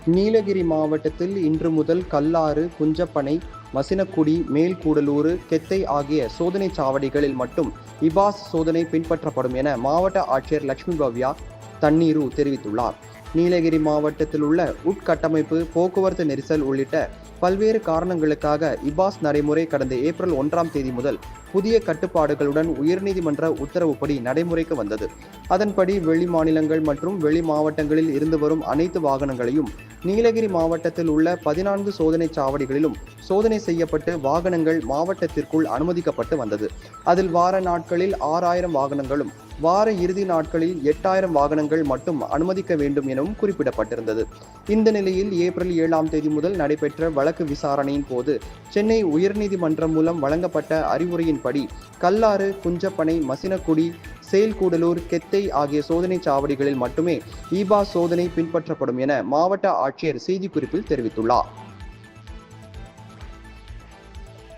நீலகிரி மாவட்டத்தில் இன்று முதல் கல்லாறு, குஞ்சப்பனை, மசினக்குடி, மேல்கூடலூர், கெத்தை ஆகிய சோதனைச் சாவடிகளில் மட்டும் இபாஸ் சோதனை பின்பற்றப்படும் என மாவட்ட ஆட்சியர் லட்சுமி பவ்யா தண்ணீரு தெரிவித்துள்ளார். நீலகிரி மாவட்டத்தில் உள்ள உட்கட்டமைப்பு, போக்குவரத்து நெரிசல் உள்ளிட்ட பல்வேறு காரணங்களுக்காக இபாஸ் நடைமுறை கடந்த ஏப்ரல் 1ஆம் தேதி முதல் புதிய கட்டுப்பாடுகளுடன் உயர்நீதிமன்ற உத்தரவுப்படி நடைமுறைக்கு வந்தது. அதன்படி வெளி மாநிலங்கள் மற்றும் வெளி மாவட்டங்களில் இருந்து வரும் அனைத்து வாகனங்களையும் நீலகிரி மாவட்டத்தில் உள்ள 14 சோதனை சாவடிகளிலும் சோதனை செய்யப்பட்டு வாகனங்கள் மாவட்டத்திற்குள் அனுமதிக்கப்பட்டு வந்தது. அதில் வார நாட்களில் 6000 வாகனங்களும், வார இறுதி நாட்களில் 8000 வாகனங்கள் மட்டும் அனுமதிக்க வேண்டும் எனவும் குறிப்பிடப்பட்டிருந்தது. இந்த நிலையில் ஏப்ரல் 7ஆம் தேதி முதல் நடைபெற்ற வழக்கு விசாரணையின் போது சென்னை உயர்நீதிமன்றம் மூலம் வழங்கப்பட்ட அறிவுரையின்படி கல்லாறு, குஞ்சப்பனை, மசினக்குடி, சேல்கூடலூர், கெத்தை ஆகிய சோதனை சாவடிகளில் மட்டுமே இபாஸ் சோதனை பின்பற்றப்படும் என மாவட்ட ஆட்சியர் செய்திக்குறிப்பில் தெரிவித்துள்ளார்.